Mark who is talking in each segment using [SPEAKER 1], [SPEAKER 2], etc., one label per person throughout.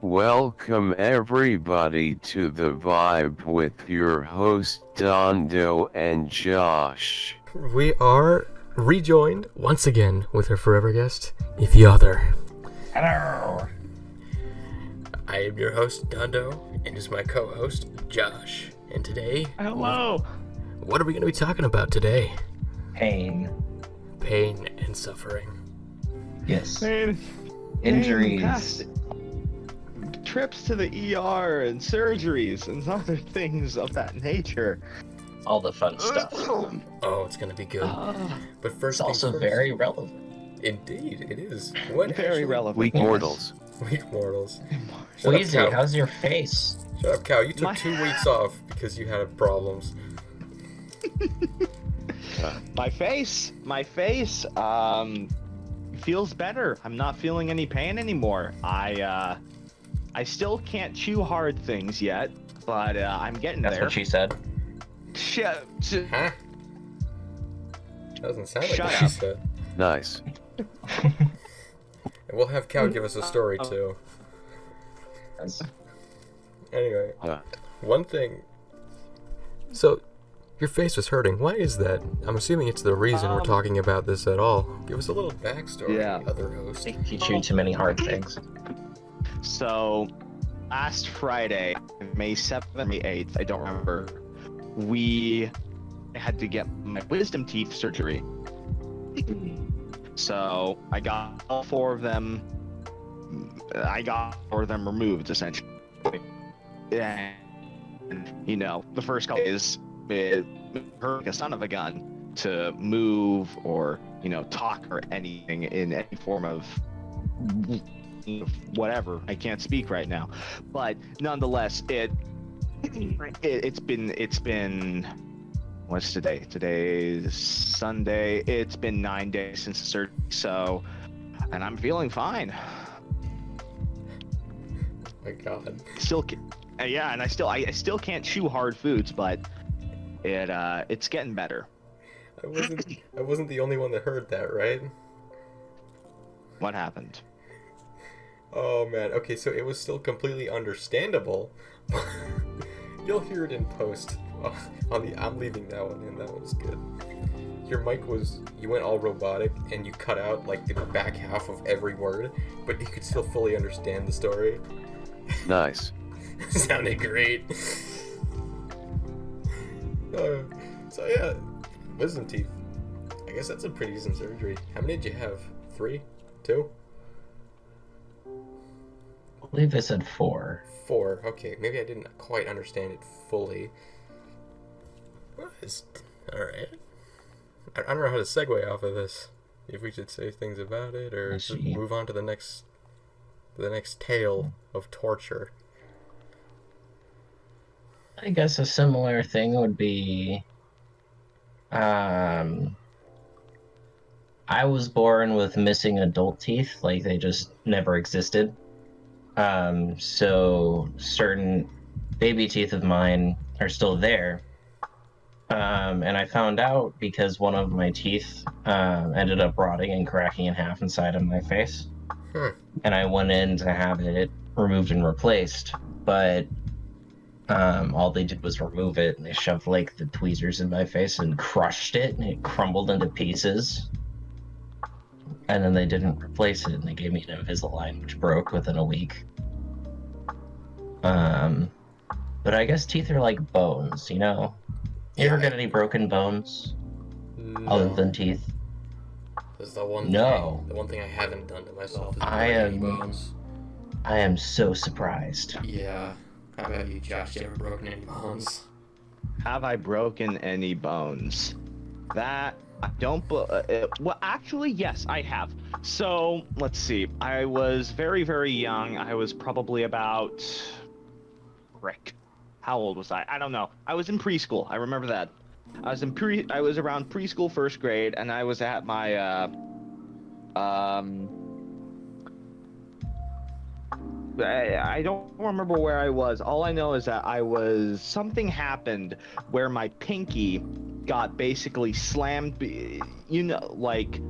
[SPEAKER 1] Welcome everybody to the Vibe with your host Dondo and Josh.
[SPEAKER 2] We are rejoined once again with our forever guest, Iffy.
[SPEAKER 3] Hello.
[SPEAKER 2] I am your host, Dondo, and is my co-host, Josh. And today,
[SPEAKER 3] Hello.
[SPEAKER 2] what are we going to be talking about today?
[SPEAKER 3] Pain.
[SPEAKER 2] Pain and suffering.
[SPEAKER 3] Yes.
[SPEAKER 4] Pain,
[SPEAKER 3] Injuries.
[SPEAKER 4] past trips to the ER and surgeries and other things of that nature.
[SPEAKER 3] All the fun stuff.
[SPEAKER 2] Oh, it's going to be good. But first
[SPEAKER 3] It's also
[SPEAKER 2] things first.
[SPEAKER 3] very relevant.
[SPEAKER 2] Indeed, it is. What
[SPEAKER 4] Very
[SPEAKER 2] actually-
[SPEAKER 4] relevant.
[SPEAKER 1] Weak
[SPEAKER 3] Yes.
[SPEAKER 1] mortals.
[SPEAKER 2] Weak mortals. Shut up,
[SPEAKER 3] Wheezy,
[SPEAKER 2] Cow.
[SPEAKER 3] how's your face?
[SPEAKER 2] Shut up, Cow. You took
[SPEAKER 4] My-
[SPEAKER 2] 2 weeks off because you had problems.
[SPEAKER 4] My face, feels better. I'm not feeling any pain anymore. I still can't chew hard things yet, but I'm getting
[SPEAKER 3] That's
[SPEAKER 4] there.
[SPEAKER 3] what she said.
[SPEAKER 4] Shut.
[SPEAKER 2] Huh? Doesn't sound like
[SPEAKER 4] Shut
[SPEAKER 2] what she
[SPEAKER 4] up.
[SPEAKER 2] said.
[SPEAKER 1] Nice.
[SPEAKER 2] And we'll have Cow give us a story too. Anyway, one thing. So, your face was hurting. Why is that? I'm assuming it's the reason we're talking about this at all. Give us a little backstory,
[SPEAKER 4] Yeah.
[SPEAKER 2] other host.
[SPEAKER 3] You chewed too many hard things.
[SPEAKER 4] So, last Friday, May 7th, May 8th, I don't remember, we had to get my wisdom teeth surgery. So, I got all 4 of them. I got 4 of them removed, essentially. And, you know, the first couple days, it hurt like a son of a gun to move or, you know, talk or anything in any form of whatever. I can't speak right now, but nonetheless, it's been what's today? Today's Sunday. It's been 9 days since the surgery, so, and I'm feeling fine.
[SPEAKER 2] My God.
[SPEAKER 4] Still, yeah, and I still can't chew hard foods, but it's getting better.
[SPEAKER 2] I wasn't the only one that heard that, right?
[SPEAKER 4] What happened?
[SPEAKER 2] Oh man. Okay, so it was still completely understandable. You'll hear it in post. I'm leaving that one in. That one's good. Your mic you went all robotic and you cut out like the back half of every word, but you could still fully understand the story.
[SPEAKER 1] Nice.
[SPEAKER 2] Sounded great. So yeah, wisdom teeth. I guess that's a pretty decent surgery. How many did you have? 3? 2?
[SPEAKER 3] I believe they said 4.
[SPEAKER 2] 4. Okay, maybe I didn't quite understand it fully. Alright. I don't know how to segue off of this. If we should say things about it or just move on to the next tale of torture.
[SPEAKER 3] I guess a similar thing would be, I was born with missing adult teeth, like they just never existed. So certain baby teeth of mine are still there. And I found out because one of my teeth ended up rotting and cracking in half inside of my face. And I went in to have it removed and replaced, but all they did was remove it, and they shoved like the tweezers in my face and crushed it, and it crumbled into pieces. And then they didn't replace it, and they gave me an Invisalign, which broke within a week. But I guess teeth are like bones, you know? You ever get any broken bones other than teeth?
[SPEAKER 2] This is the one
[SPEAKER 3] No.
[SPEAKER 2] the one thing I haven't done to myself is
[SPEAKER 3] I
[SPEAKER 2] break any
[SPEAKER 3] am-
[SPEAKER 2] bones.
[SPEAKER 3] I am so surprised.
[SPEAKER 2] Yeah. How about you, Josh? You ever broken any bones?
[SPEAKER 4] Have I broken any bones? That I don't. Well, actually, yes, I have. So let's see. I was very, very young. I was probably about. Frick. How old was I? I don't know. I was in preschool. I remember that. I was around preschool, first grade, and I was at my I don't remember where I was. All I know is that something happened where my pinky got basically slammed, you know, like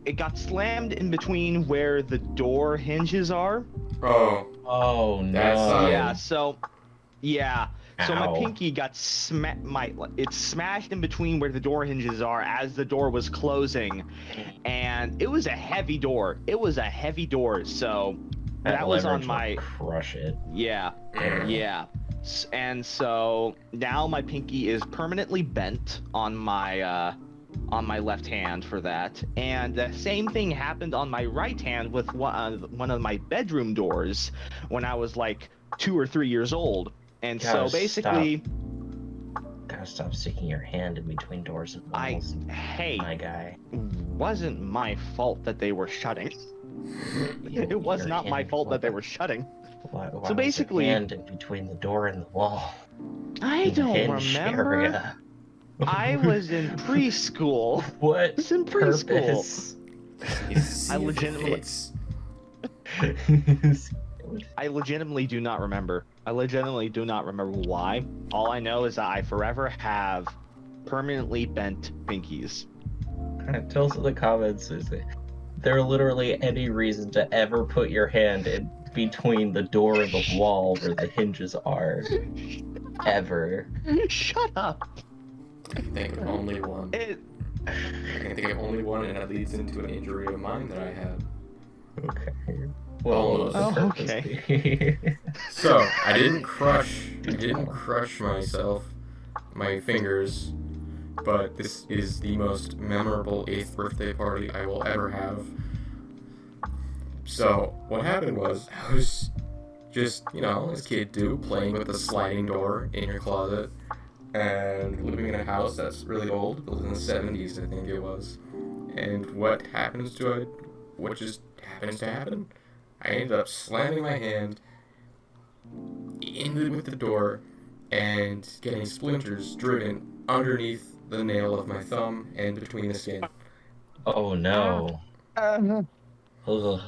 [SPEAKER 4] it got slammed in between where the door hinges are.
[SPEAKER 2] Oh,
[SPEAKER 3] Oh
[SPEAKER 2] That's,
[SPEAKER 3] no.
[SPEAKER 4] Yeah, so my
[SPEAKER 3] Ow.
[SPEAKER 4] pinky got it's smashed in between where the door hinges are as the door was closing, and it was a heavy door. So that was on
[SPEAKER 3] leverage will
[SPEAKER 4] my
[SPEAKER 3] crush it.
[SPEAKER 4] yeah. And so now my pinky is permanently bent on my left hand for that, and the same thing happened on my right hand with one of my bedroom doors when I was like 2 or 3 years old. And
[SPEAKER 3] Gotta
[SPEAKER 4] so basically,
[SPEAKER 3] Gotta stop sticking your hand in between doors and walls.
[SPEAKER 4] hey,
[SPEAKER 3] My guy.
[SPEAKER 4] wasn't my fault that they were shutting. It was
[SPEAKER 3] Your
[SPEAKER 4] not my
[SPEAKER 3] hand-
[SPEAKER 4] fault that they were shutting.
[SPEAKER 3] Why
[SPEAKER 4] So
[SPEAKER 3] was your
[SPEAKER 4] basically-
[SPEAKER 3] hand in between the door and the wall.
[SPEAKER 4] I
[SPEAKER 3] In the
[SPEAKER 4] don't
[SPEAKER 3] hinge
[SPEAKER 4] remember.
[SPEAKER 3] area.
[SPEAKER 4] I was in preschool.
[SPEAKER 3] What
[SPEAKER 4] It's in preschool.
[SPEAKER 3] purpose?
[SPEAKER 4] I legitimately- I legitimately do not remember. Why. All I know is that I forever have permanently bent pinkies.
[SPEAKER 3] Tell us in the comments, is there literally any reason to ever put your hand in between the door and the wall where the hinges are? Ever.
[SPEAKER 4] Shut up.
[SPEAKER 2] I can think of only one.
[SPEAKER 4] It,
[SPEAKER 2] I can think of only one, and it leads into an injury of mine that I had.
[SPEAKER 3] Okay.
[SPEAKER 2] Almost.
[SPEAKER 3] what would the
[SPEAKER 4] Oh,
[SPEAKER 3] purpose
[SPEAKER 4] okay.
[SPEAKER 3] be?
[SPEAKER 2] So I didn't crush my fingers, but this is the most memorable 8th birthday party I will ever have. So what happened was I was just, as kids do, playing with the sliding door in your closet and living in a house that's really old, built in the 70s, I think it was. And what just happens to happen? I ended up slamming my hand with the door and getting splinters driven underneath the nail of my thumb and between the skin.
[SPEAKER 3] Oh no. Ugh.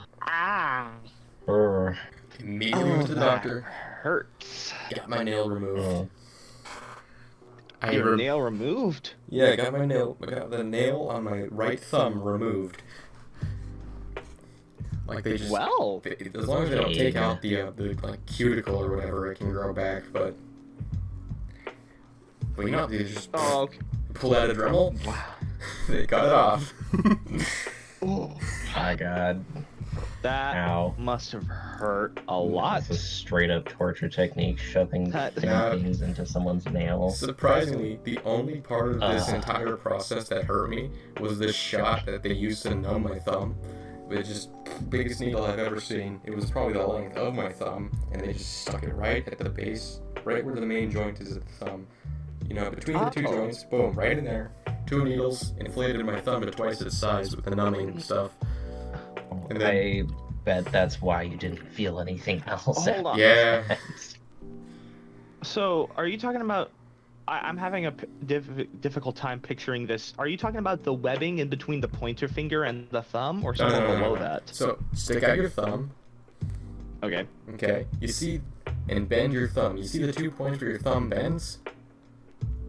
[SPEAKER 3] Brr.
[SPEAKER 2] Immediately went to the doctor,
[SPEAKER 4] hurts.
[SPEAKER 2] got my nail removed.
[SPEAKER 3] Oh.
[SPEAKER 4] Your nail removed?
[SPEAKER 2] Yeah, I got the nail on my right thumb removed. Like they just,
[SPEAKER 4] Well,
[SPEAKER 2] as long as they don't take out the like cuticle or whatever, it can grow back. But they just
[SPEAKER 4] okay.
[SPEAKER 2] pulled out a Dremel. They cut it off.
[SPEAKER 3] My god.
[SPEAKER 4] That
[SPEAKER 3] Ow.
[SPEAKER 4] must have hurt a lot.
[SPEAKER 3] It's a straight up torture technique, shoving
[SPEAKER 2] Yeah.
[SPEAKER 3] things into someone's nails.
[SPEAKER 2] Surprisingly, the only part of this
[SPEAKER 3] Ugh.
[SPEAKER 2] entire process that hurt me was the shot that they used to numb my thumb. It just biggest needle I've ever seen. It was probably the length of my thumb, and they just stuck it right at the base, right where the main joint is at the thumb. Between the two joints, boom, right in there. 2 needles, inflated my thumb to twice its size with the numbing and stuff. And then,
[SPEAKER 3] I bet that's why you didn't feel anything else.
[SPEAKER 4] Hold on.
[SPEAKER 2] yeah,
[SPEAKER 4] So, are you talking about? I'm having a difficult time picturing this. Are you talking about the webbing in between the pointer finger and the thumb, or something below that?
[SPEAKER 2] So, stick out your thumb,
[SPEAKER 4] Okay.
[SPEAKER 2] okay? You see, and bend your thumb. You see the 2 points where your thumb bends?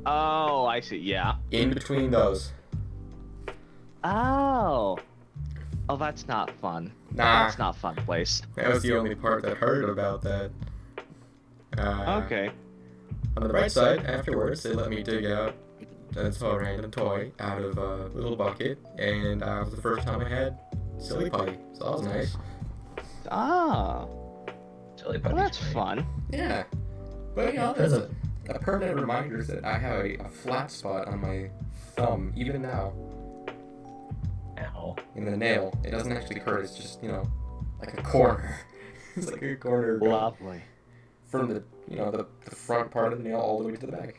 [SPEAKER 4] Oh, I see. Yeah.
[SPEAKER 2] In between those.
[SPEAKER 4] Oh. Oh, that's not fun.
[SPEAKER 2] Nah.
[SPEAKER 4] That's not fun, place.
[SPEAKER 2] That was the only part that hurt about that.
[SPEAKER 4] Okay.
[SPEAKER 2] On the bright side, afterwards, they let me dig out a random toy out of a little bucket, and that was the first time I had silly putty, so that was nice.
[SPEAKER 4] Ah.
[SPEAKER 3] Silly
[SPEAKER 4] Well,
[SPEAKER 3] putty's
[SPEAKER 4] that's
[SPEAKER 3] great.
[SPEAKER 4] fun.
[SPEAKER 2] Yeah. But, that's a permanent reminder that I have a flat spot on my thumb, even now,
[SPEAKER 3] Ow.
[SPEAKER 2] in the nail. It doesn't actually hurt, it's just, like a corner. It's like a corner
[SPEAKER 4] Lovely.
[SPEAKER 2] from the front part of the nail all the way to the back.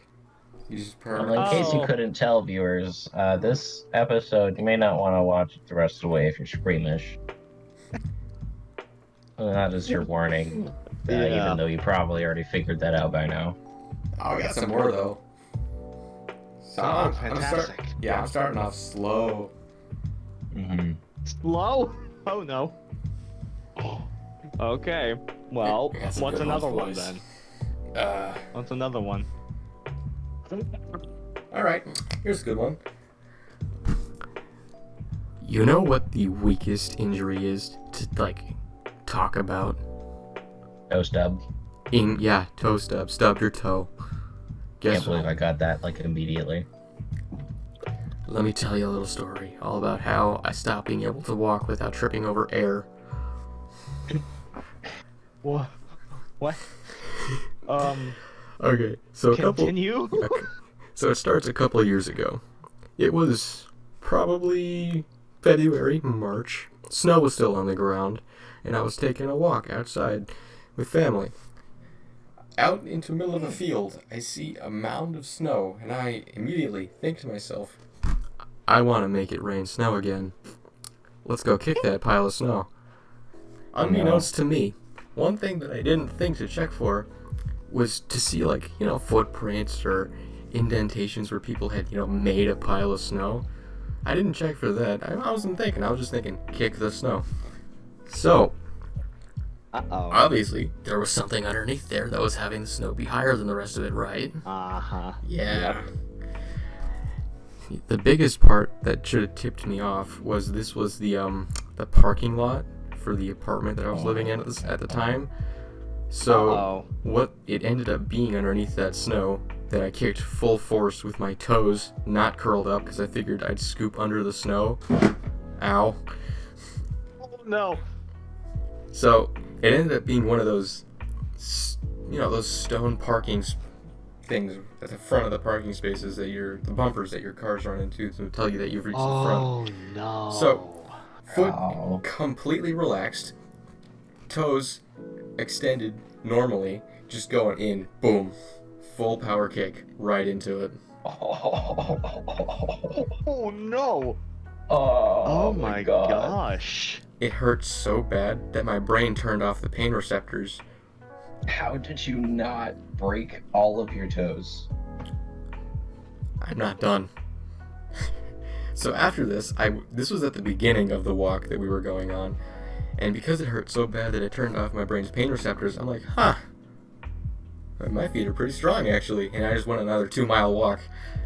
[SPEAKER 2] You just permanently...
[SPEAKER 3] Well, in case you
[SPEAKER 4] Oh.
[SPEAKER 3] couldn't tell, viewers, this episode, you may not want to watch it the rest of the way if you're squeamish. That is your warning,
[SPEAKER 4] Yeah.
[SPEAKER 3] even though you probably already figured that out by now.
[SPEAKER 2] Oh, I got some more though. So I'm
[SPEAKER 4] fantastic.
[SPEAKER 2] I'm starting off slow.
[SPEAKER 3] Mm-hmm.
[SPEAKER 4] Slow? Oh no. Okay. Well,
[SPEAKER 2] I got some
[SPEAKER 4] what's
[SPEAKER 2] good
[SPEAKER 4] another
[SPEAKER 2] ones,
[SPEAKER 4] one
[SPEAKER 2] boys.
[SPEAKER 4] then? What's another one?
[SPEAKER 2] All right. Here's a good one.
[SPEAKER 5] You know what the weakest injury is to, like, talk about?
[SPEAKER 3] No stub.
[SPEAKER 5] Toe stub. Stubbed your toe.
[SPEAKER 3] Can't believe I got that, like, immediately.
[SPEAKER 5] Let me tell you a little story all about how I stopped being able to walk without tripping over air.
[SPEAKER 4] What?
[SPEAKER 5] Okay, so
[SPEAKER 4] Continue.
[SPEAKER 5] So it starts a couple of years ago. It was probably February, March. Snow was still on the ground, and I was taking a walk outside with family. Out into the middle of a field, I see a mound of snow, and I immediately think to myself, I want to make it rain snow again. Let's go kick that pile of snow. Unbeknownst to me, one thing that I didn't think to check for was to see, like, footprints or indentations where people had, made a pile of snow. I didn't check for that. I wasn't thinking. I was just thinking, kick the snow. So, obviously, there was something underneath there that was having the snow be higher than the rest of it, right?
[SPEAKER 4] Uh-huh.
[SPEAKER 5] Yeah. The biggest part that should have tipped me off was this was the parking lot for the apartment that I was living in at the time. So what it ended up being underneath that snow that I kicked full force with my toes, not curled up because I figured I'd scoop under the snow. Ow.
[SPEAKER 4] Oh, no.
[SPEAKER 5] So it ended up being one of those, those stone parking things at the front of the parking spaces that the bumpers that your cars run into to tell you that you've reached the front.
[SPEAKER 4] Oh, no.
[SPEAKER 5] So, foot completely relaxed, toes extended normally, just going in, boom, full power kick right into it.
[SPEAKER 4] Oh, no.
[SPEAKER 3] Oh
[SPEAKER 4] my
[SPEAKER 3] God.
[SPEAKER 4] gosh.
[SPEAKER 5] It hurt so bad that my brain turned off the pain receptors.
[SPEAKER 3] How did you not break all of your toes?
[SPEAKER 5] I'm not done. So after this, this was at the beginning of the walk that we were going on, and because it hurt so bad that it turned off my brain's pain receptors, I'm like, my feet are pretty strong actually, and I just went another 2-mile walk.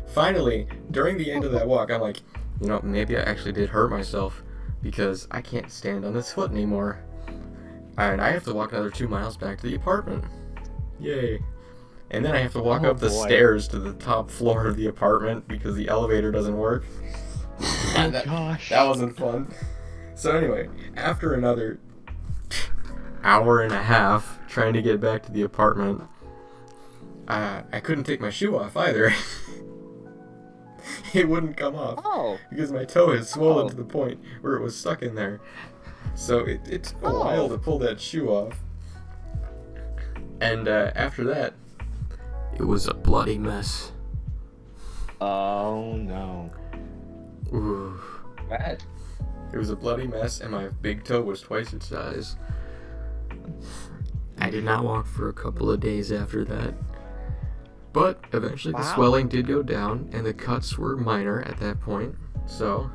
[SPEAKER 5] Finally, during the end of that walk, I'm like, maybe I actually did hurt myself because I can't stand on this foot anymore. And I have to walk another 2 miles back to the apartment. Yay. And then I have to walk up the stairs to the top floor of the apartment because the elevator doesn't work.
[SPEAKER 4] Gosh.
[SPEAKER 5] That wasn't fun. So anyway, after another hour and a half trying to get back to the apartment, I couldn't take my shoe off either. It wouldn't come off because my toe had swollen to the point where it was stuck in there. So it took a while to pull that shoe off. And after that, it was a bloody mess.
[SPEAKER 4] Oh, no.
[SPEAKER 5] Ooh.
[SPEAKER 3] Bad.
[SPEAKER 5] It was a bloody mess, and my big toe was twice its size. I did not walk for a couple of days after that. But eventually the swelling did go down, and the cuts were minor at that point. So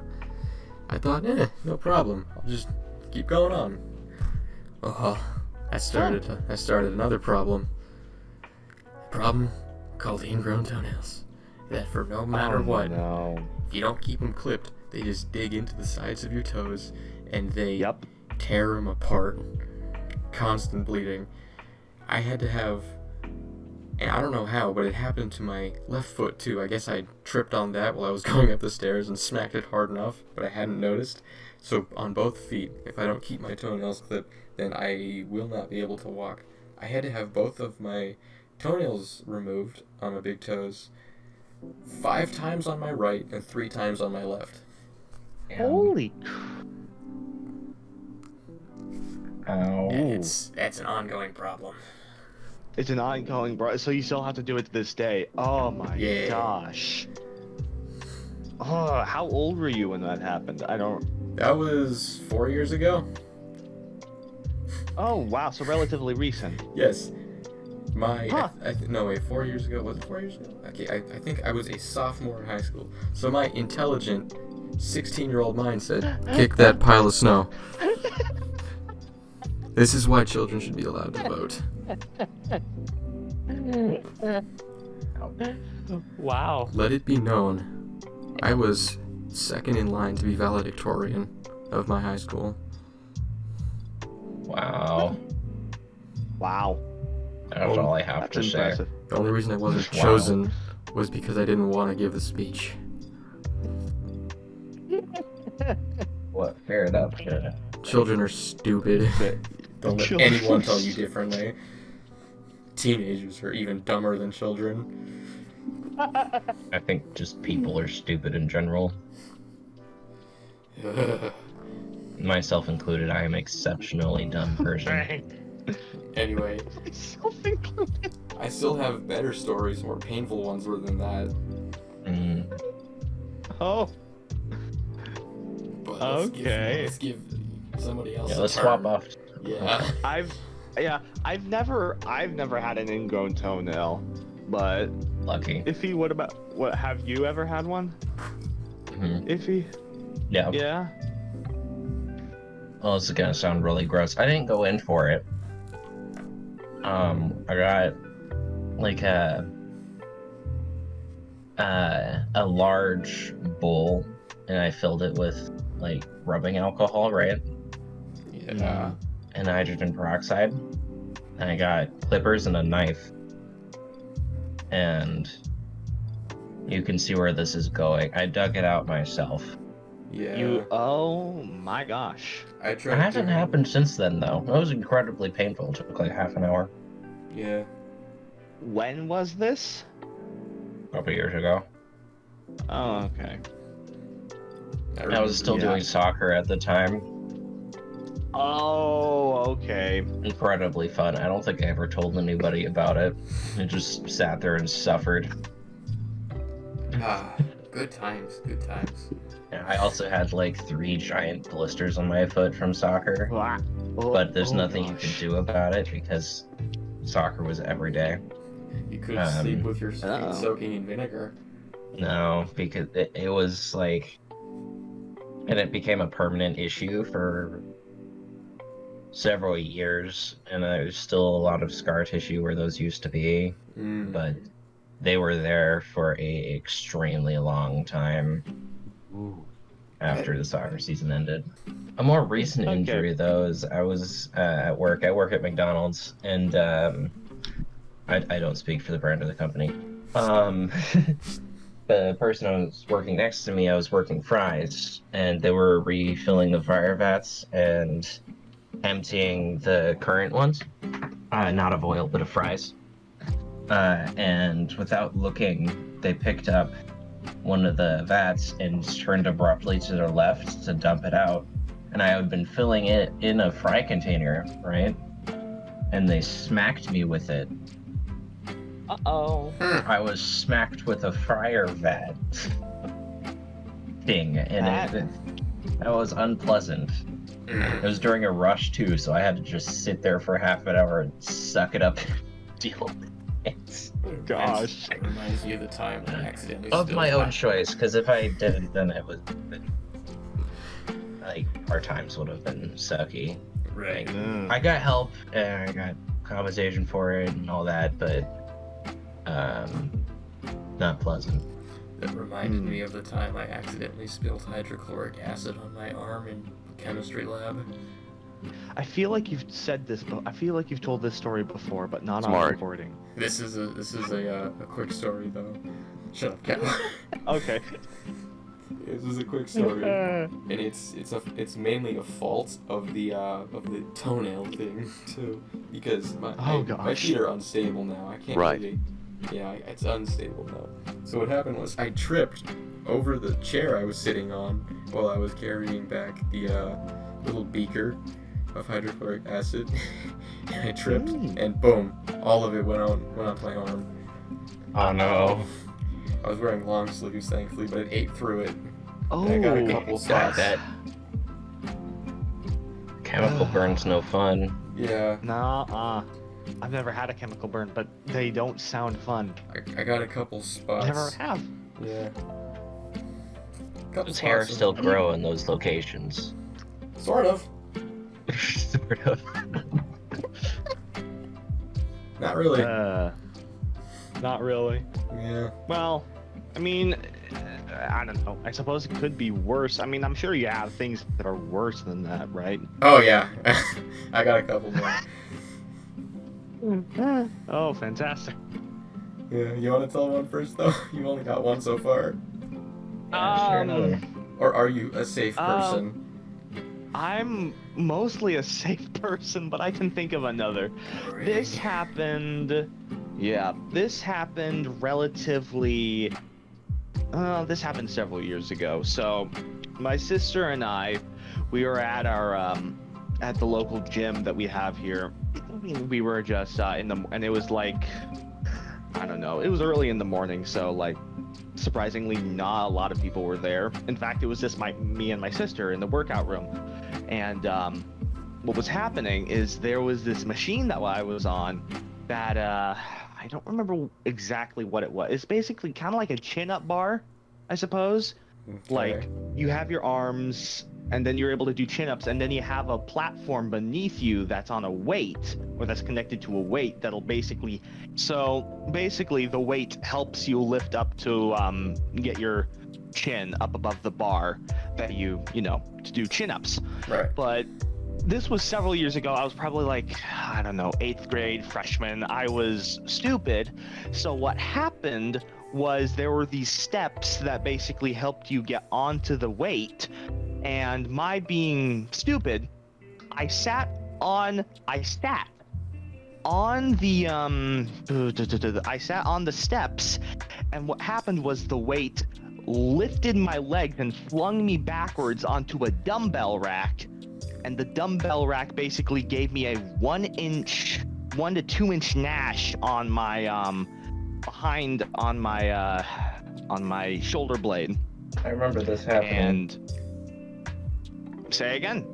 [SPEAKER 5] I thought, no problem. I'll just keep going on. I started another problem. A problem called ingrown toenails. That for no matter what, if you don't keep them clipped, they just dig into the sides of your toes, and they tear them apart. Constant bleeding. I had to have, and I don't know how, but it happened to my left foot too. I guess I tripped on that while I was going up the stairs and smacked it hard enough, but I hadn't noticed. So on both feet, if I don't keep my toenails clipped, then I will not be able to walk. I had to have both of my toenails removed on my big toes 5 times on my right and 3 times on my left.
[SPEAKER 4] Holy.
[SPEAKER 3] Ow.
[SPEAKER 5] That's an ongoing problem.
[SPEAKER 4] It's an ongoing, so you still have to do it to this day. Oh my gosh. Oh, how old were you when that happened?
[SPEAKER 5] That was 4 years ago.
[SPEAKER 4] Oh wow, so relatively recent.
[SPEAKER 5] Yes. 4 years ago. Was it 4 years ago? Okay, I think I was a sophomore in high school. So my intelligent 16-year-old mind said, kick that pile of snow. This is why children should be allowed to vote.
[SPEAKER 4] Wow.
[SPEAKER 5] Let it be known, I was second in line to be valedictorian of my high school.
[SPEAKER 3] Wow.
[SPEAKER 4] Wow.
[SPEAKER 3] That's all I have to
[SPEAKER 4] That's
[SPEAKER 3] say.
[SPEAKER 4] impressive.
[SPEAKER 5] The only reason I wasn't
[SPEAKER 3] Wow.
[SPEAKER 5] chosen was because I didn't want to give the speech.
[SPEAKER 3] What? Fair enough. Sure.
[SPEAKER 5] Children are stupid. Don't let
[SPEAKER 4] Children
[SPEAKER 5] anyone
[SPEAKER 4] are
[SPEAKER 5] tell you differently. Teenagers are even dumber than children.
[SPEAKER 3] I think just people are stupid in general. Myself included, I am exceptionally dumb person.
[SPEAKER 5] Anyway,
[SPEAKER 4] Self-included.
[SPEAKER 5] I still have better stories, more painful ones than that.
[SPEAKER 3] Mm.
[SPEAKER 4] Oh,
[SPEAKER 5] But
[SPEAKER 4] Okay.
[SPEAKER 5] let's give somebody else.
[SPEAKER 3] Yeah,
[SPEAKER 5] a
[SPEAKER 3] let's
[SPEAKER 5] turn.
[SPEAKER 3] swap off.
[SPEAKER 5] Yeah.
[SPEAKER 4] I've never had an ingrown toenail, but
[SPEAKER 3] Lucky.
[SPEAKER 4] Iffy, what have you ever had one?
[SPEAKER 3] Mhm.
[SPEAKER 4] Iffy?
[SPEAKER 3] Yeah.
[SPEAKER 4] Yeah.
[SPEAKER 3] Well, this is gonna sound really gross. I didn't go in for it. I got like a large bowl, and I filled it with like rubbing alcohol, right?
[SPEAKER 5] Yeah.
[SPEAKER 3] And hydrogen peroxide. And I got clippers and a knife. And you can see where this is going. I dug it out myself.
[SPEAKER 5] Yeah.
[SPEAKER 4] Oh my gosh.
[SPEAKER 5] I
[SPEAKER 3] It
[SPEAKER 5] tried.
[SPEAKER 3] hasn't
[SPEAKER 5] doing-
[SPEAKER 3] happened since then, though. It was incredibly painful. It took like half an hour,
[SPEAKER 5] Yeah.
[SPEAKER 4] When was this?
[SPEAKER 3] a couple years ago.
[SPEAKER 4] Oh, okay.
[SPEAKER 3] I was still
[SPEAKER 4] Yeah.
[SPEAKER 3] doing soccer at the time.
[SPEAKER 4] Oh, okay.
[SPEAKER 3] Incredibly fun. I don't think I ever told anybody about it. I just sat there and suffered.
[SPEAKER 5] Ah, good times. Good times.
[SPEAKER 3] Yeah, I also had like 3 giant blisters on my foot from soccer,
[SPEAKER 4] Oh,
[SPEAKER 3] but there's
[SPEAKER 4] oh
[SPEAKER 3] nothing you
[SPEAKER 4] gosh.
[SPEAKER 3] can do about it because soccer was every day.
[SPEAKER 5] You could
[SPEAKER 3] Um,
[SPEAKER 5] sleep with your feet
[SPEAKER 4] uh-oh.
[SPEAKER 5] soaking in vinegar.
[SPEAKER 3] No, because it was like, and it became a permanent issue for several years, and there's still a lot of scar tissue where those used to be,
[SPEAKER 5] Mm.
[SPEAKER 3] but they were there for a extremely long time after the soccer season ended. A more recent
[SPEAKER 4] Okay.
[SPEAKER 3] injury, though, is I was at work. I work at McDonald's, and I don't speak for the brand of the company. The person I was working next to me, I was working fries, and they were refilling the fryer vats and emptying the current ones, not of oil, but of fries. And without looking, they picked up one of the vats and turned abruptly to their left to dump it out. And I had been filling it in a fry container, right? And they smacked me with it.
[SPEAKER 4] Uh-oh.
[SPEAKER 3] I was smacked with a fryer vat thing, and that was unpleasant. It was during a rush too, so I had to just sit there for half an hour and suck it up and deal with it.
[SPEAKER 4] Gosh.
[SPEAKER 5] It reminds me of the time I accidentally
[SPEAKER 3] Of
[SPEAKER 5] spilled
[SPEAKER 3] my own choice, because if I didn't, then it would like our times would have been sucky.
[SPEAKER 5] Right.
[SPEAKER 4] Mm.
[SPEAKER 3] I got help and I got compensation for it and all that, but not pleasant.
[SPEAKER 5] That reminded me of the time I accidentally spilled hydrochloric acid on my arm in chemistry lab.
[SPEAKER 4] I feel like you've said this, I feel like you've told this story before, but not on
[SPEAKER 1] Smart.
[SPEAKER 4] recording.
[SPEAKER 5] This is a quick story though. Shut up, Cal.
[SPEAKER 4] Okay.
[SPEAKER 5] This is a quick story, and it's mainly a fault of the toenail thing too, because my my
[SPEAKER 4] gosh.
[SPEAKER 5] feet are unstable now. I can't
[SPEAKER 1] Right.
[SPEAKER 5] really. Yeah, it's unstable now. So what happened was I tripped over the chair I was sitting on while I was carrying back the little beaker of hydrochloric acid, and I tripped, and boom, all of it went onto my arm.
[SPEAKER 3] Oh no.
[SPEAKER 5] I was wearing long sleeves, thankfully, but it ate through it.
[SPEAKER 4] Oh,
[SPEAKER 5] And I got a couple spots.
[SPEAKER 3] That chemical burn's no fun.
[SPEAKER 5] Yeah,
[SPEAKER 4] Nah, I've never had a chemical burn, but they don't sound fun.
[SPEAKER 5] I got a couple spots.
[SPEAKER 4] Never have.
[SPEAKER 5] Yeah. Couple
[SPEAKER 3] Does hair
[SPEAKER 5] spots.
[SPEAKER 3] still grow in those locations?
[SPEAKER 5] Sort of.
[SPEAKER 3] Sort of.
[SPEAKER 5] Not really.
[SPEAKER 4] Not really.
[SPEAKER 5] Yeah.
[SPEAKER 4] Well, I mean, I don't know. I suppose it could be worse. I mean, I'm sure you have things that are worse than that, right?
[SPEAKER 5] Oh yeah, I got a couple more.
[SPEAKER 4] Oh, fantastic.
[SPEAKER 5] Yeah, you want to tell one first though? You've only got one so far.
[SPEAKER 3] Share another.
[SPEAKER 5] Or are you a safe person?
[SPEAKER 4] I'm mostly a safe person, but I can think of another. This happened relatively. This happened several years ago. So, my sister and I, we were at our at the local gym that we have here. We were just and it was like, I don't know, it was early in the morning, so like, surprisingly, not a lot of people were there. In fact, it was just me and my sister in the workout room. And what was happening is there was this machine that I was on that I don't remember exactly what it was. It's basically kind of like a chin-up bar, I suppose.
[SPEAKER 5] Okay.
[SPEAKER 4] Like, you have your arms, and then you're able to do chin-ups, and then you have a platform beneath you that's on a weight, or that's connected to a weight that'll basically... So, basically, the weight helps you lift up to get your chin up above the bar that you know, to do chin-ups.
[SPEAKER 5] Right.
[SPEAKER 4] But this was several years ago. I was probably like, I don't know, 8th grade, freshman. I was stupid. So what happened was there were these steps that basically helped you get onto the weight. And my being stupid, I sat on the steps, and what happened was the weight lifted my legs and flung me backwards onto a dumbbell rack, and the dumbbell rack basically gave me a 1 to 2 inch gash on my on my shoulder blade.
[SPEAKER 3] I remember this happening.
[SPEAKER 4] And say again.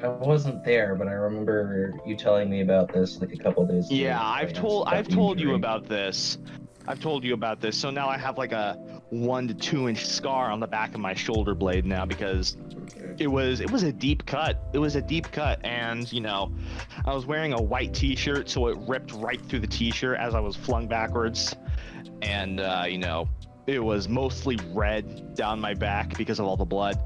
[SPEAKER 3] I wasn't there, but I remember you telling me about this like a couple days ago.
[SPEAKER 4] Yeah, I've told you about this. So now I have like a 1 to 2 inch scar on the back of my shoulder blade now because it was a deep cut. It was a deep cut, and you know, I was wearing a white T-shirt, so it ripped right through the T-shirt as I was flung backwards, and you know, it was mostly red down my back because of all the blood.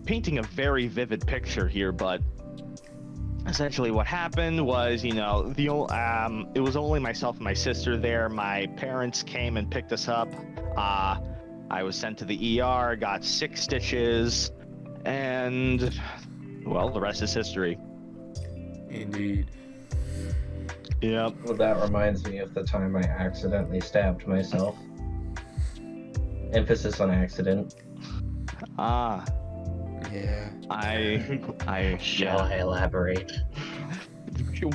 [SPEAKER 4] Painting a very vivid picture here, but essentially what happened was, you know, it was only myself and my sister there. My parents came and picked us up. I was sent to the ER, got 6 stitches, and well, the rest is history.
[SPEAKER 5] Indeed.
[SPEAKER 4] Yep.
[SPEAKER 3] Well, that reminds me of the time I accidentally stabbed myself. Emphasis on accident.
[SPEAKER 5] Yeah.
[SPEAKER 3] Shall I elaborate?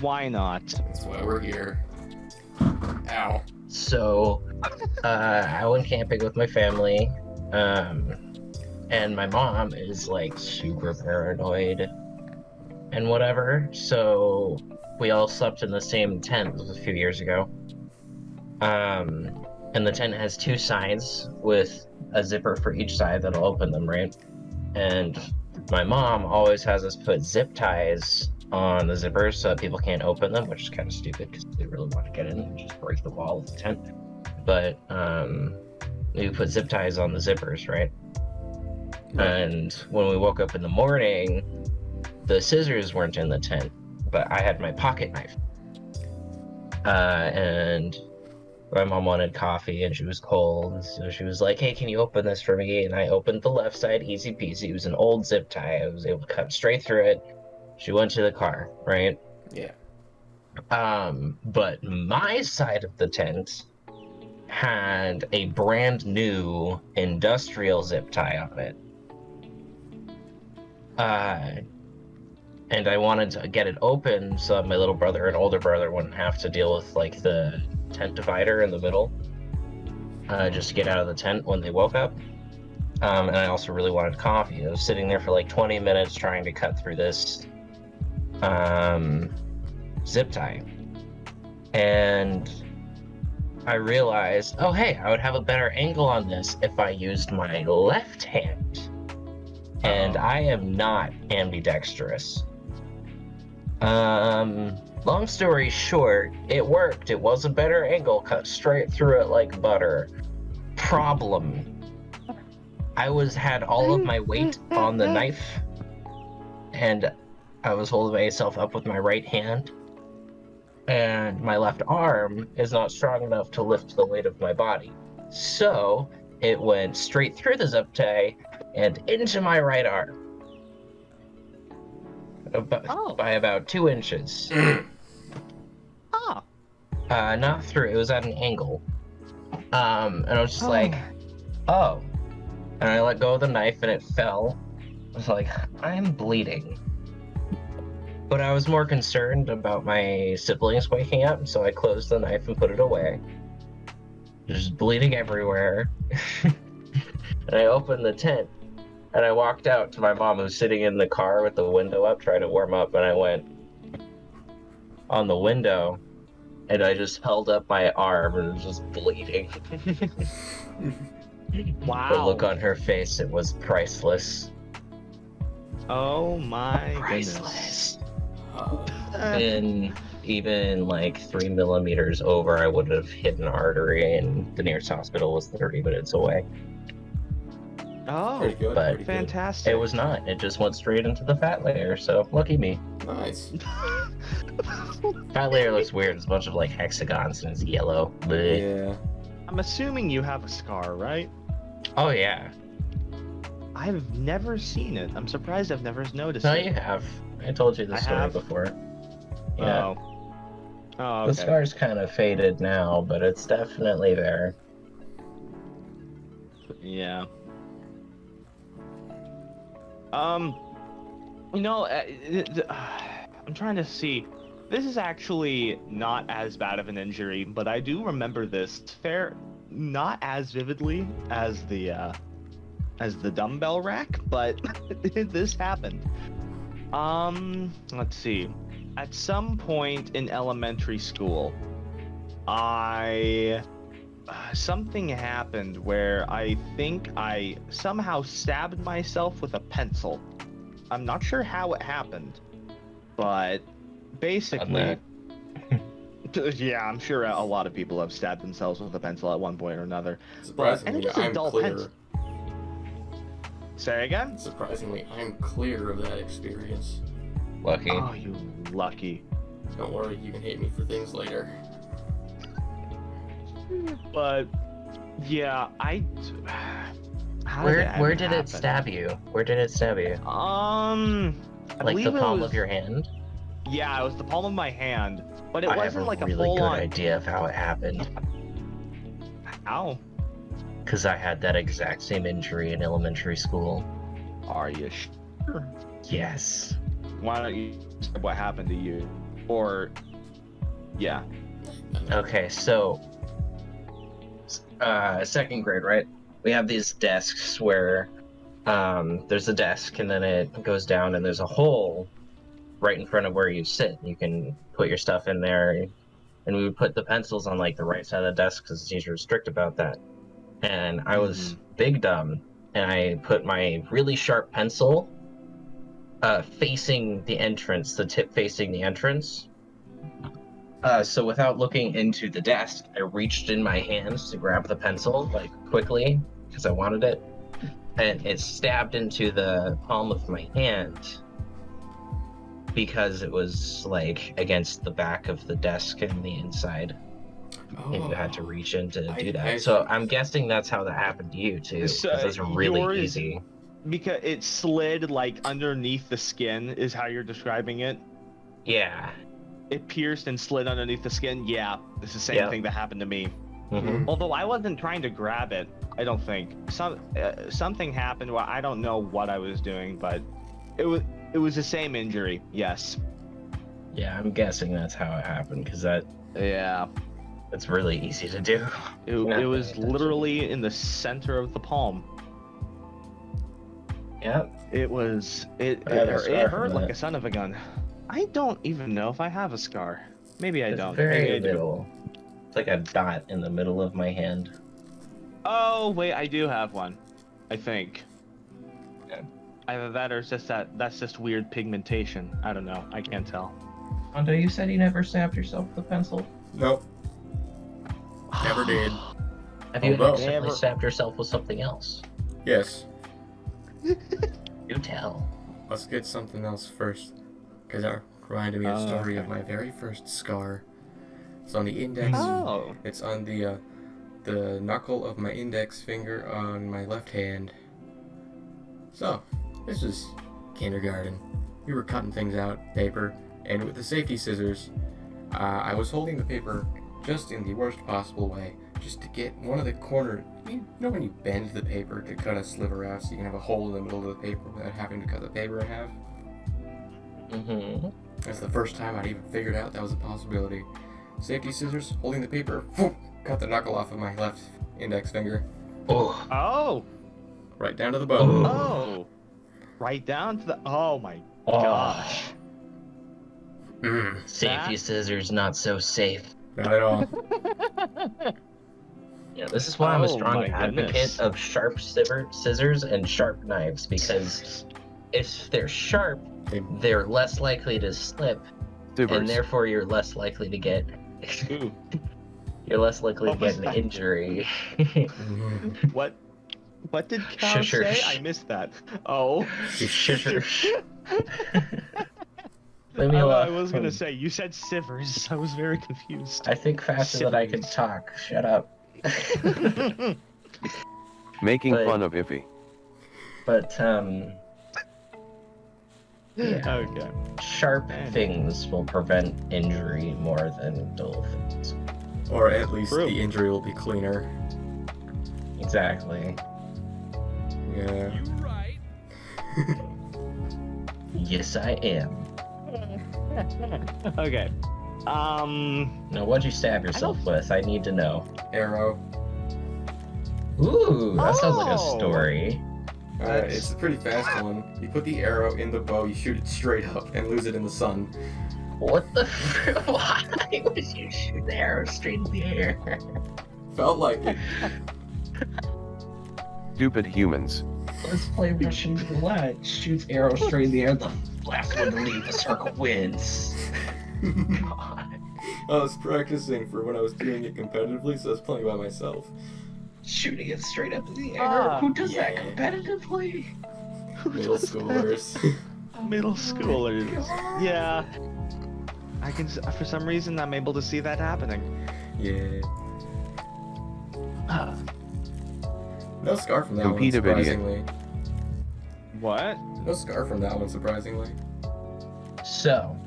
[SPEAKER 4] Why not?
[SPEAKER 5] That's why we're here. Ow.
[SPEAKER 3] So, I went camping with my family, and my mom is like super paranoid and whatever. So we all slept in the same tent. This was a few years ago. And the tent has 2 sides with a zipper for each side that'll open them, right? And my mom always has us put zip ties on the zippers so that people can't open them, which is kind of stupid because they really want to get in and just break the wall of the tent. But we put zip ties on the zippers, right? And when we woke up in the morning, the scissors weren't in the tent, but I had my pocket knife. And my mom wanted coffee and she was cold, so she was like, hey, can you open this for me? And I opened the left side, easy peasy. It was an old zip tie. I was able to cut straight through it. She went to the car, right?
[SPEAKER 5] Yeah.
[SPEAKER 3] But my side of the tent had a brand new industrial zip tie on it. And I wanted to get it open so that my little brother and older brother wouldn't have to deal with like the tent divider in the middle, just to get out of the tent when they woke up. And I also really wanted coffee. I was sitting there for like 20 minutes trying to cut through this zip tie, and I realized, oh hey, I would have a better angle on this if I used my left hand. And I am not ambidextrous. Long story short, it worked. It was a better angle, cut straight through it like butter. Problem. had all of my weight on the knife, and I was holding myself up with my right hand, and my left arm is not strong enough to lift the weight of my body. So it went straight through the zip tie and into my right arm. By about 2 inches.
[SPEAKER 4] Oh.
[SPEAKER 3] Not through, it was at an angle. And I was just like, oh. And I let go of the knife and it fell. I was like, I'm bleeding. But I was more concerned about my siblings waking up, so I closed the knife and put it away. Just bleeding everywhere. And I opened the tent, and I walked out to my mom, who's sitting in the car with the window up, trying to warm up, and I went on the window, and I just held up my arm, and it was just bleeding.
[SPEAKER 4] Wow.
[SPEAKER 3] The look on her face, it was priceless.
[SPEAKER 4] Oh my
[SPEAKER 3] Priceless.
[SPEAKER 5] Oh.
[SPEAKER 3] And even like 3 millimeters over, I would have hit an artery, and the nearest hospital was 30 minutes away.
[SPEAKER 4] Oh,
[SPEAKER 5] Pretty good.
[SPEAKER 3] But-
[SPEAKER 5] pretty good.
[SPEAKER 4] fantastic.
[SPEAKER 3] It was not. It just went straight into the fat layer, so lucky me.
[SPEAKER 5] Nice.
[SPEAKER 3] Fat layer looks weird. It's a bunch of like hexagons and it's yellow. Bleh.
[SPEAKER 5] Yeah.
[SPEAKER 4] I'm assuming you have a scar, right?
[SPEAKER 3] Oh yeah.
[SPEAKER 4] I've never seen it. I'm surprised I've never noticed
[SPEAKER 3] No,
[SPEAKER 4] it.
[SPEAKER 3] you have. I told you
[SPEAKER 4] I
[SPEAKER 3] this story
[SPEAKER 4] have?
[SPEAKER 3] before. Yeah.
[SPEAKER 4] Oh. Oh,
[SPEAKER 3] The
[SPEAKER 4] okay.
[SPEAKER 3] scar's kind of faded now, but it's definitely there.
[SPEAKER 4] Yeah. You know, I'm trying to see. This is actually not as bad of an injury, but I do remember this not as vividly as the dumbbell rack, but this happened. Let's see. At some point in elementary school, something happened where I think I somehow stabbed myself with a pencil. I'm not sure how it happened, but basically, yeah, I'm sure a lot of people have stabbed themselves with a pencil at one point or another. And
[SPEAKER 5] Surprisingly,
[SPEAKER 4] it's a
[SPEAKER 5] I'm
[SPEAKER 4] dull
[SPEAKER 5] clear.
[SPEAKER 4] pencil. Say again?
[SPEAKER 5] Surprisingly, I'm clear of that experience.
[SPEAKER 3] Lucky.
[SPEAKER 4] Oh, you lucky.
[SPEAKER 5] Don't worry, you can hate me for things later.
[SPEAKER 4] But yeah,
[SPEAKER 3] Where did it stab you? Where did it stab you?
[SPEAKER 4] I
[SPEAKER 3] Like
[SPEAKER 4] believe
[SPEAKER 3] the palm
[SPEAKER 4] it was,
[SPEAKER 3] of your hand?
[SPEAKER 4] Yeah, it was the palm of my hand, but it
[SPEAKER 3] I have
[SPEAKER 4] wasn't like a
[SPEAKER 3] really
[SPEAKER 4] full
[SPEAKER 3] good
[SPEAKER 4] on.
[SPEAKER 3] idea of how it happened.
[SPEAKER 4] Ow.
[SPEAKER 3] Because I had that exact same injury in elementary school.
[SPEAKER 4] Are you sure?
[SPEAKER 3] Yes.
[SPEAKER 4] Why don't you say what happened to you? Or yeah.
[SPEAKER 3] Okay, so second grade, right? We have these desks where there's a desk and then it goes down and there's a hole right in front of where you sit. You can put your stuff in there, and we would put the pencils on like the right side of the desk because the teacher was strict about that. And I was big dumb, and I put my really sharp pencil facing the entrance, the tip facing the entrance. So without looking into the desk, I reached in my hands to grab the pencil, like quickly, because I wanted it. And it stabbed into the palm of my hand because it was like against the back of the desk and the inside. You had to reach in to do that. So I'm guessing that's how that happened to you too.
[SPEAKER 4] So
[SPEAKER 3] Because it's really
[SPEAKER 4] yours-
[SPEAKER 3] easy.
[SPEAKER 4] Because it slid like underneath the skin is how you're describing it.
[SPEAKER 3] Yeah.
[SPEAKER 4] It pierced and slid underneath the skin. Yeah, it's the same thing that happened to me.
[SPEAKER 3] Mm-hmm.
[SPEAKER 4] Although I wasn't trying to grab it, I don't think. Something happened where I don't know what I was doing, but it was the same injury. Yes.
[SPEAKER 3] Yeah, I'm guessing that's how it happened because
[SPEAKER 4] Yeah.
[SPEAKER 3] it's really easy to do.
[SPEAKER 4] It
[SPEAKER 3] Not
[SPEAKER 4] was
[SPEAKER 3] paying attention.
[SPEAKER 4] literally in the center of the palm.
[SPEAKER 3] Yeah.
[SPEAKER 4] It was it
[SPEAKER 3] I have a
[SPEAKER 4] it
[SPEAKER 3] scar
[SPEAKER 4] hurt
[SPEAKER 3] from
[SPEAKER 4] like
[SPEAKER 3] that.
[SPEAKER 4] a son of a gun. I don't even know if I have a scar. Maybe I
[SPEAKER 3] It's
[SPEAKER 4] don't.
[SPEAKER 3] very
[SPEAKER 4] Maybe I do.
[SPEAKER 3] little. It's like a dot in the middle of my hand.
[SPEAKER 4] Oh wait, I do have one. I think.
[SPEAKER 3] Yeah.
[SPEAKER 4] Either that or it's just that's just weird pigmentation. I don't know. I can't tell.
[SPEAKER 3] Hondo, you said you never stabbed yourself with a pencil?
[SPEAKER 5] Nope. Never did.
[SPEAKER 3] Have you
[SPEAKER 5] Although-
[SPEAKER 3] accidentally
[SPEAKER 4] Never.
[SPEAKER 3] stabbed yourself with something else?
[SPEAKER 5] Yes.
[SPEAKER 3] Do tell.
[SPEAKER 5] Let's get something else first, because that reminded me of the story of
[SPEAKER 4] okay.
[SPEAKER 5] my very first scar. It's on the index.
[SPEAKER 4] Oh.
[SPEAKER 5] It's on the knuckle of my index finger on my left hand. So, this was kindergarten. We were cutting things out, paper, and with the safety scissors, I was holding the paper just in the worst possible way, just to get one of the corner. You know when you bend the paper to cut a sliver out so you can have a hole in the middle of the paper without having to cut the paper in half?
[SPEAKER 3] Mm-hmm.
[SPEAKER 5] That's the first time I'd even figured out that was a possibility. Safety scissors, holding the paper, whoop, cut the knuckle off of my left index finger,
[SPEAKER 3] Oh.
[SPEAKER 4] Oh.
[SPEAKER 5] right down to the bone.
[SPEAKER 4] Oh. Right down to the. Oh my gosh.
[SPEAKER 3] Safety scissors not so safe.
[SPEAKER 5] Not at all.
[SPEAKER 3] Yeah, this is why I'm a
[SPEAKER 4] Oh,
[SPEAKER 3] strong
[SPEAKER 4] my
[SPEAKER 3] advocate
[SPEAKER 4] goodness.
[SPEAKER 3] of sharp scissors and sharp knives, because if they're sharp, they're less likely to slip, and
[SPEAKER 1] Divers.
[SPEAKER 3] therefore you're less likely to get
[SPEAKER 4] Ooh.
[SPEAKER 3] you're less likely to
[SPEAKER 4] What
[SPEAKER 3] get
[SPEAKER 4] was
[SPEAKER 3] an
[SPEAKER 4] that?
[SPEAKER 3] injury.
[SPEAKER 4] What? What did Cal
[SPEAKER 3] Shush.
[SPEAKER 4] say? I missed that. Oh.
[SPEAKER 3] Shush. Leave me
[SPEAKER 4] I
[SPEAKER 3] alone.
[SPEAKER 4] was gonna say you said sivers. I was very confused.
[SPEAKER 3] I think faster than I can talk. Shut up.
[SPEAKER 1] Making
[SPEAKER 3] But-
[SPEAKER 1] fun of Iffy.
[SPEAKER 3] But yeah.
[SPEAKER 4] Okay.
[SPEAKER 3] Sharp things will prevent injury more than dull things.
[SPEAKER 5] Or at least
[SPEAKER 4] True.
[SPEAKER 5] the injury will be cleaner.
[SPEAKER 3] Exactly.
[SPEAKER 5] Yeah.
[SPEAKER 3] Yes, I am.
[SPEAKER 4] Okay.
[SPEAKER 3] Now, what'd you stab yourself with? I need to know.
[SPEAKER 5] Arrow.
[SPEAKER 3] Ooh, that sounds like a
[SPEAKER 4] Oh.
[SPEAKER 3] story.
[SPEAKER 5] It's a pretty fast one. You put the arrow in the bow, you shoot it straight up, and lose it in the sun.
[SPEAKER 3] What the why would you shoot the arrow straight in the air?
[SPEAKER 5] Felt like it.
[SPEAKER 1] Stupid humans.
[SPEAKER 3] Let's play Russian roulette. Shoots arrow straight in the air. The last one to leave the circle wins. God.
[SPEAKER 5] I was practicing for when I was doing it competitively, so I was playing by myself.
[SPEAKER 3] Shooting it straight up in the air.
[SPEAKER 4] Ah,
[SPEAKER 3] Who does that
[SPEAKER 5] yeah.
[SPEAKER 3] competitively?
[SPEAKER 5] Middle schoolers.
[SPEAKER 4] Middle schoolers. Yeah. I can. For some reason, I'm able to see that happening.
[SPEAKER 5] Yeah.
[SPEAKER 3] Ah,
[SPEAKER 5] No scar from that one,
[SPEAKER 1] Compete a video.
[SPEAKER 5] surprisingly.
[SPEAKER 4] What?
[SPEAKER 5] No scar from that one, surprisingly.
[SPEAKER 3] so,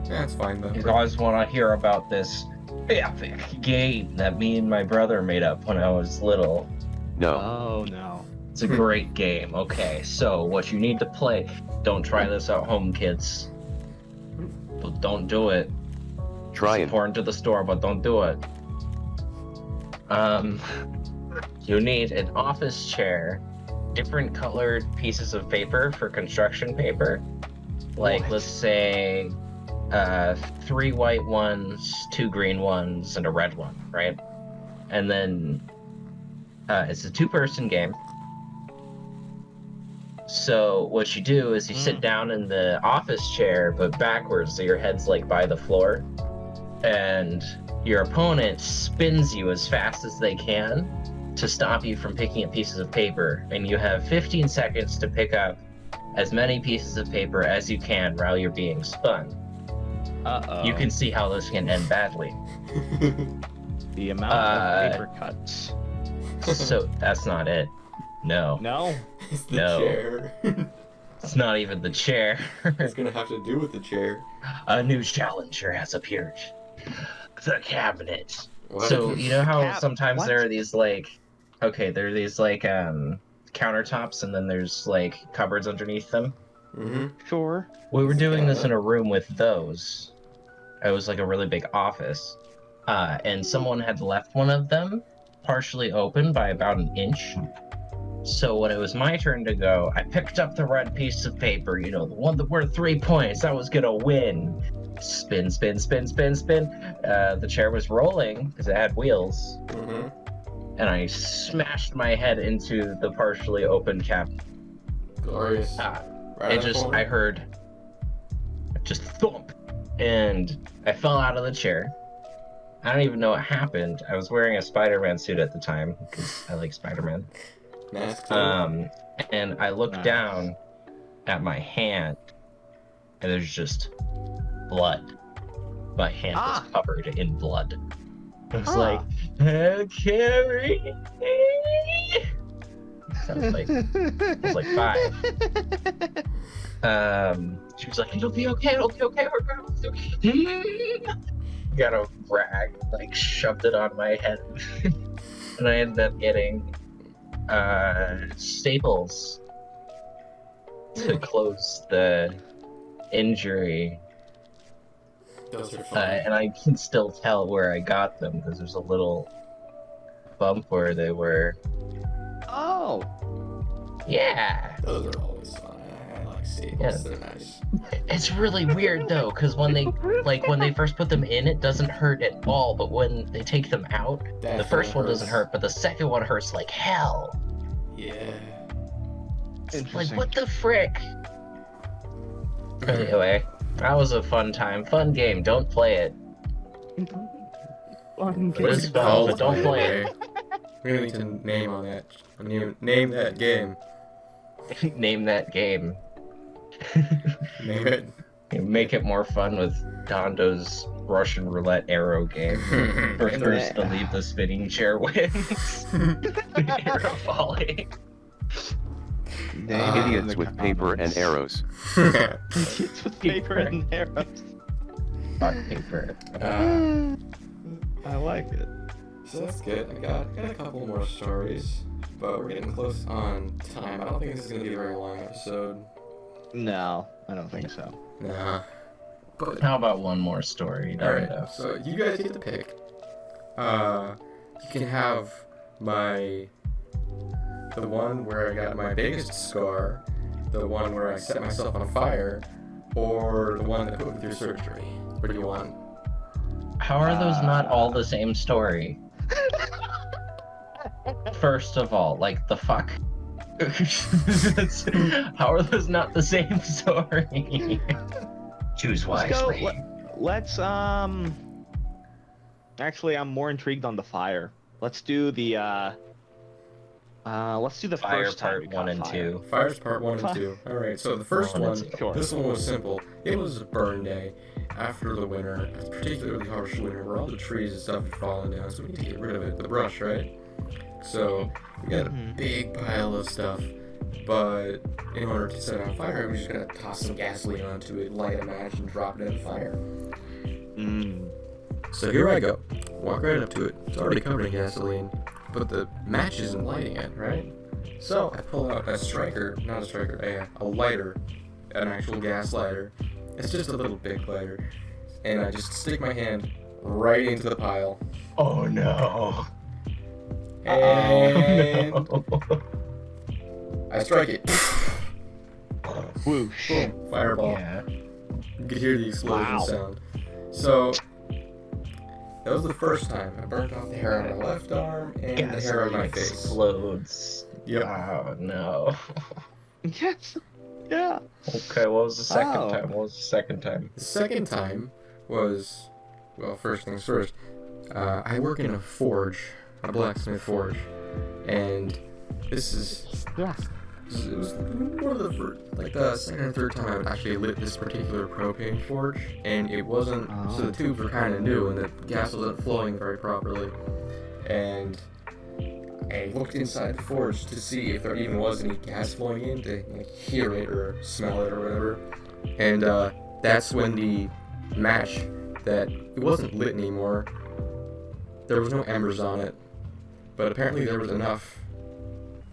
[SPEAKER 5] That's fine though.
[SPEAKER 3] you guys want to hear about this epic game that me and my brother made up when I was little?
[SPEAKER 1] No.
[SPEAKER 4] Oh no.
[SPEAKER 3] It's a great game. Okay, so what you need to play, don't try this at home, kids. Don't do it.
[SPEAKER 1] Try
[SPEAKER 3] It's
[SPEAKER 1] it.
[SPEAKER 3] important to the store, but don't do it. You need an office chair, different colored pieces of paper for construction paper. Like,
[SPEAKER 5] What?
[SPEAKER 3] let's say, 3 white ones, 2 green ones, and a red one, right? And then, it's a 2-person game. So what you do is you sit down in the office chair, but backwards, so your head's like by the floor, and your opponent spins you as fast as they can to stop you from picking up pieces of paper, and you have 15 seconds to pick up as many pieces of paper as you can while you're being spun.
[SPEAKER 4] Uh-oh.
[SPEAKER 3] You can see how this can end badly.
[SPEAKER 4] The amount of paper cuts.
[SPEAKER 3] So that's not it. No,
[SPEAKER 4] No.
[SPEAKER 5] It's the
[SPEAKER 3] No.
[SPEAKER 5] chair.
[SPEAKER 3] it's not even the chair.
[SPEAKER 5] It's gonna have to do with the chair.
[SPEAKER 3] A new challenger has appeared. The cabinet.
[SPEAKER 5] What?
[SPEAKER 3] So you know how
[SPEAKER 4] Cab-
[SPEAKER 3] sometimes
[SPEAKER 4] what?
[SPEAKER 3] there are these like, okay, there are these like countertops, and then there's like cupboards underneath them.
[SPEAKER 5] Mm-hmm.
[SPEAKER 4] Sure.
[SPEAKER 3] We were doing this in a room with those. It was like a really big office, and someone had left one of them partially open by about an inch. So when it was my turn to go, I picked up the red piece of paper, you know, the one that worth 3 points. I was gonna win. Spin, spin, spin, spin, spin. The chair was rolling because it had wheels,
[SPEAKER 5] Mm-hmm.
[SPEAKER 3] and I smashed my head into the partially open cabinet.
[SPEAKER 5] Glorious.
[SPEAKER 3] Ah,
[SPEAKER 5] Right
[SPEAKER 3] It
[SPEAKER 5] on the
[SPEAKER 3] just,
[SPEAKER 5] corner.
[SPEAKER 3] I heard just thump, and I fell out of the chair. I don't even know what happened. I was wearing a Spider-Man suit at the time because I like Spider-Man.
[SPEAKER 5] Mask.
[SPEAKER 3] And I look
[SPEAKER 4] Nice.
[SPEAKER 3] down at my hand, and there's just blood. My hand was covered in blood. I was like, Carrie. So I was like 5. She was like, it'll be okay, it'll be okay, we're okay. Got a rag, like shoved it on my head, and I ended up getting staples to close the injury.
[SPEAKER 5] Those are fun.
[SPEAKER 3] And I can still tell where I got them because there's a little bump where they were.
[SPEAKER 4] Oh.
[SPEAKER 3] Yeah.
[SPEAKER 5] Those are always fun. I like staples.
[SPEAKER 3] Yeah.
[SPEAKER 5] They're nice.
[SPEAKER 3] It's really weird though, because when they first put them in, it doesn't hurt at all. But when they take them out, the first one doesn't hurt, but the second one hurts like hell.
[SPEAKER 5] Yeah.
[SPEAKER 3] Like,
[SPEAKER 4] Interesting.
[SPEAKER 3] what the frick? Anyway, that was a fun time. Fun game. Don't play it.
[SPEAKER 4] Fucking
[SPEAKER 5] What is
[SPEAKER 3] It's
[SPEAKER 5] it
[SPEAKER 3] fun,
[SPEAKER 5] called?
[SPEAKER 3] but don't play it.
[SPEAKER 5] We need to name on that. Name that game.
[SPEAKER 3] Name that game.
[SPEAKER 5] Name it.
[SPEAKER 3] Make it more fun with Dondo's Russian roulette arrow game. For first to leave the spinning chair wins. Arrow falling.
[SPEAKER 1] Idiots with paper and arrows.
[SPEAKER 4] Idiots with paper and arrows.
[SPEAKER 3] Rock, paper.
[SPEAKER 4] I like it.
[SPEAKER 5] So that's good. I got a couple more stories, but we're getting close on time. I don't think this is gonna be a very long episode.
[SPEAKER 4] No, I don't think so.
[SPEAKER 5] Nah. But
[SPEAKER 3] How about one more story?
[SPEAKER 5] alright, so you guys get to pick. You can have the one where I got my biggest scar, the one where I set myself on fire, or the one that put with your surgery. What do you want?
[SPEAKER 3] How are those not all the same story? First of all, like the fuck? How are those not the same story? Choose
[SPEAKER 4] Let's go.
[SPEAKER 3] wisely.
[SPEAKER 4] Let's Actually, I'm more intrigued on the fire. Let's do the
[SPEAKER 3] Fire
[SPEAKER 4] first time
[SPEAKER 3] part
[SPEAKER 4] we
[SPEAKER 3] 1
[SPEAKER 4] caught
[SPEAKER 3] and
[SPEAKER 4] fire.
[SPEAKER 3] 2.
[SPEAKER 5] Fires part 1 and 2. Alright, so the first
[SPEAKER 3] One
[SPEAKER 5] one,
[SPEAKER 3] and two.
[SPEAKER 4] Sure.
[SPEAKER 5] this one was simple. It was a burn day after the winter, a particularly harsh winter where all the trees and stuff had fallen down, so we need to get rid of it, the brush, right? So we got a big pile of stuff, but in order to set it on fire, we just gotta toss some gasoline onto it, light a match, and drop it in the fire. So here I go. Walk right up to it. It's already covered in gasoline, but the match isn't lighting it, right? So I pull out a lighter, an actual gas lighter. It's just a little big lighter. And I just stick my hand right into the pile.
[SPEAKER 3] Oh no.
[SPEAKER 5] And
[SPEAKER 3] Oh, no.
[SPEAKER 5] I strike it.
[SPEAKER 4] Whoosh.
[SPEAKER 5] Boom. Fireball.
[SPEAKER 3] Yeah.
[SPEAKER 5] You could hear the explosion
[SPEAKER 4] Wow.
[SPEAKER 5] sound. So that was the first time. I burnt off the hair on my left arm and the hair on my face.
[SPEAKER 3] Explodes.
[SPEAKER 5] Yep.
[SPEAKER 3] Oh no.
[SPEAKER 4] Yes. Yeah.
[SPEAKER 3] Okay, what was the second
[SPEAKER 4] Oh.
[SPEAKER 3] time? What was the second time?
[SPEAKER 5] The second time was, well, first things first. I work in a forge, a blacksmith forge, and this is
[SPEAKER 4] Yeah.
[SPEAKER 5] it was one of the first, like the second or third time I would actually lit this particular propane forge, and it wasn't. So the tubes were kind of new, and the gas wasn't flowing very properly, and I looked inside the forge to see if there even was any gas flowing in, to like, hear it or smell it or whatever. And that's when the match that it wasn't lit anymore. There was no embers on it, but apparently there was enough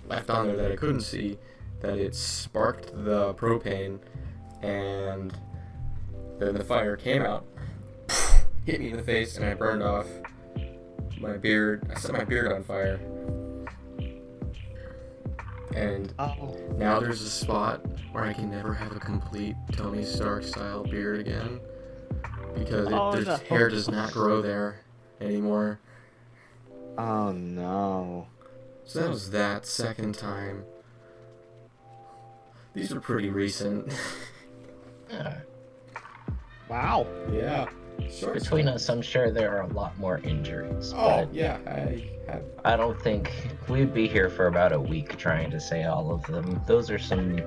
[SPEAKER 5] left on there that I couldn't see that it sparked the propane, and then the fire came out, hit me in the face, and I burned off my beard. I set my beard on fire. And now there's a spot where I can never have a complete Tony Stark style beard again, because there's hair does not grow there anymore.
[SPEAKER 4] Oh no.
[SPEAKER 5] So that was that second time. These are pretty recent.
[SPEAKER 3] Yeah.
[SPEAKER 4] Wow.
[SPEAKER 5] Yeah. Short
[SPEAKER 3] Between
[SPEAKER 5] story.
[SPEAKER 3] us, I'm sure there are a lot more injuries.
[SPEAKER 5] Oh,
[SPEAKER 3] But
[SPEAKER 5] yeah, I have.
[SPEAKER 3] I don't think we'd be here for about a week trying to say all of them. Those are some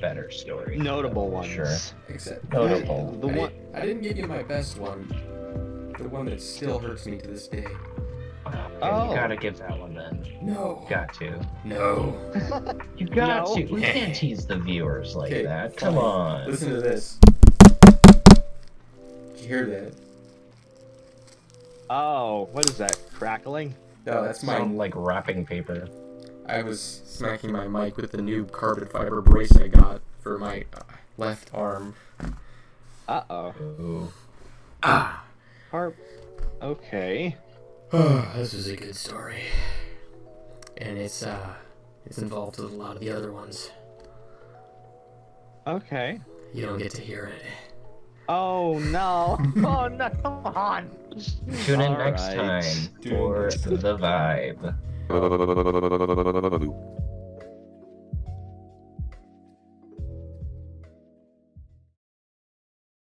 [SPEAKER 3] better stories.
[SPEAKER 4] Notable ones.
[SPEAKER 3] Sure.
[SPEAKER 5] Except.
[SPEAKER 3] Notable.
[SPEAKER 4] The one.
[SPEAKER 5] I didn't give you my best one. The one that still hurts me to this day.
[SPEAKER 3] Okay,
[SPEAKER 4] Oh.
[SPEAKER 3] You gotta give that one then.
[SPEAKER 5] No.
[SPEAKER 3] Got to.
[SPEAKER 5] No.
[SPEAKER 3] You got
[SPEAKER 4] No.
[SPEAKER 3] to. We can't tease the viewers like
[SPEAKER 5] Okay,
[SPEAKER 3] that. Come
[SPEAKER 5] fine.
[SPEAKER 3] on.
[SPEAKER 5] Listen to this. Did you hear that?
[SPEAKER 4] Oh, what is that? Crackling?
[SPEAKER 5] No, that's my.
[SPEAKER 3] Sound like wrapping paper.
[SPEAKER 5] I was smacking my mic with the new carbon fiber brace I got for my left arm.
[SPEAKER 4] Uh-oh.
[SPEAKER 3] Ooh.
[SPEAKER 5] Ah.
[SPEAKER 4] Okay.
[SPEAKER 5] This was a good story. And it's involved with a lot of the other ones.
[SPEAKER 4] Okay.
[SPEAKER 5] You don't get to hear it.
[SPEAKER 4] Oh, no. Oh, no. Come on.
[SPEAKER 3] Tune in
[SPEAKER 4] All
[SPEAKER 3] next
[SPEAKER 4] right.
[SPEAKER 3] time for the vibe.